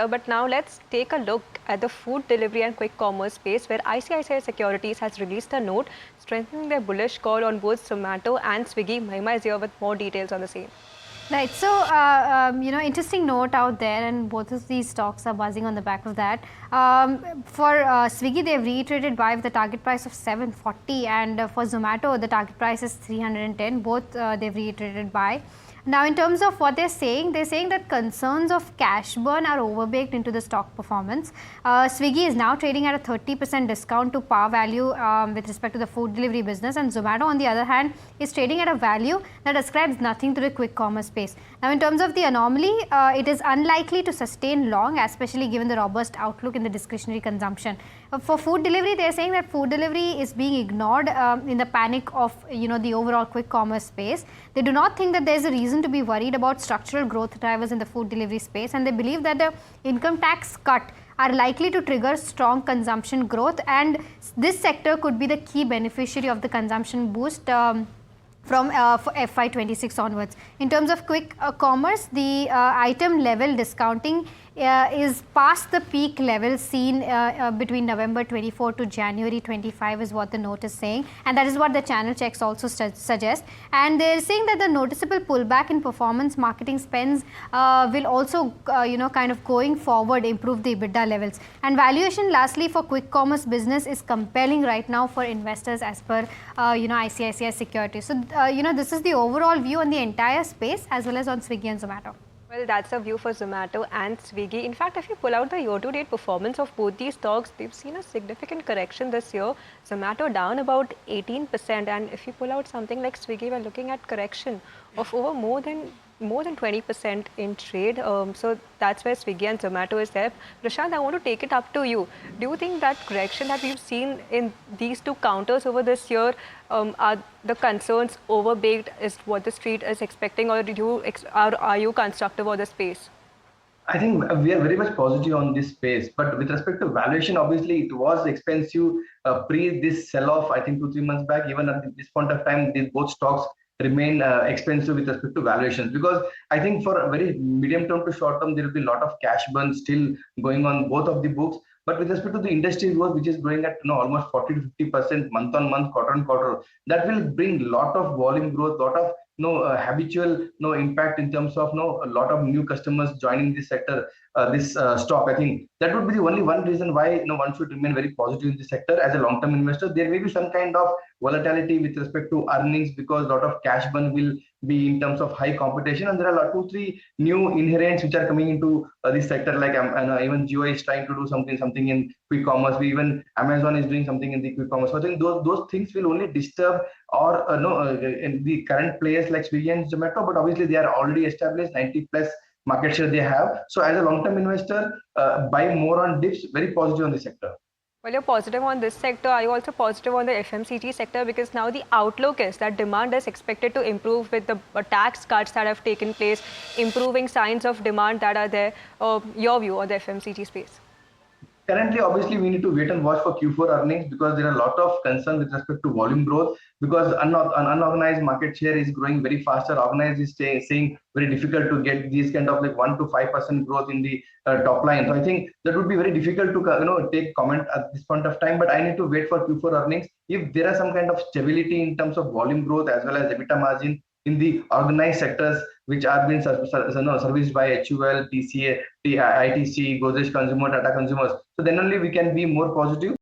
But now let's take a look at the food delivery and quick commerce space, where ICICI Securities has released a note strengthening their bullish call on both Zomato and Swiggy. Mahima is here with more details on the same. Right. So, interesting note out there, and both of these stocks are buzzing on the back of that. For Swiggy, they've reiterated buy with the target price of 740, and for Zomato, the target price is 310. Both they've reiterated buy. Now, in terms of what they're saying that concerns of cash burn are overbaked into the stock performance. Swiggy is now trading at a 30% discount to par value with respect to the food delivery business, and Zomato, on the other hand, is trading at a value that ascribes nothing to the quick commerce space. Now, in terms of the anomaly, it is unlikely to sustain long, especially given the robust outlook in the discretionary consumption. For food delivery, they are saying that food delivery is being ignored in the panic of the overall quick commerce space. They do not think that there is a reason to be worried about structural growth drivers in the food delivery space, and they believe that the income tax cut are likely to trigger strong consumption growth, and this sector could be the key beneficiary of the consumption boost from for FY26 onwards. In terms of quick commerce, the item level discounting is past the peak level seen between November 24 to January 25 is what the note is saying, and that is what the channel checks also suggest. And they are saying that the noticeable pullback in performance marketing spends will also kind of going forward improve the EBITDA levels. And valuation lastly for quick commerce business is compelling right now for investors as per ICICI Securities. So this is the overall view on the entire space as well as on Swiggy and Zomato. Well, that's a view for Zomato and Swiggy. In fact, if you pull out the year-to-date performance of both these stocks, they've seen a significant correction this year. Zomato down about 18%, and if you pull out something like Swiggy, we're looking at correction of over more than 20% in trade. So that's where Swiggy and Zomato is there. Prashant, I want to take it up to you. Do you think that correction that we've seen in these two counters over this year, are the concerns overbaked, is what the street is expecting, or are you constructive of the space? I think we are very much positive on this space, but with respect to valuation, obviously it was expensive pre this sell-off. I think 2-3 months back. Even at this point of time, these both stocks remain expensive with respect to valuations, because I think for a very medium term to short term, there will be a lot of cash burn still going on both of the books. But with respect to the industry growth, which is growing at almost 40 to 50% month on month, quarter on quarter, that will bring a lot of volume growth, lot of habitual impact in terms of a lot of new customers joining this sector, this stock. I think that would be the only one reason why one should remain very positive in this sector as a long-term investor. There may be some kind of volatility with respect to earnings, because a lot of cash burn will be in terms of high competition, and there are 2-3 new inherents which are coming into this sector, like even Jio is trying to do something in quick commerce. Even Amazon is doing something in the quick commerce. So I think those things will only disturb or in the current players like Swiggy and Zomato, but obviously they are already established, 90 plus market share they have. So as a long-term investor, buy more on dips, very positive on the sector. Well, you're positive on this sector. Are you also positive on the FMCG sector? Because now the outlook is that demand is expected to improve with the tax cuts that have taken place, improving signs of demand that are there. Your view on the FMCG space? Currently, obviously, we need to wait and watch for Q4 earnings, because there are a lot of concern with respect to volume growth, because unorganized market share is growing very faster. Organized is saying very difficult to get these kind of like 1 to 5% growth in the top line. So I think that would be very difficult to take comment at this point of time. But I need to wait for Q4 earnings. If there are some kind of stability in terms of volume growth as well as EBITDA margin in the organized sectors which are being serviced by HUL, TCA, ITC, Godrej Consumer, Tata Consumers. So then only we can be more positive.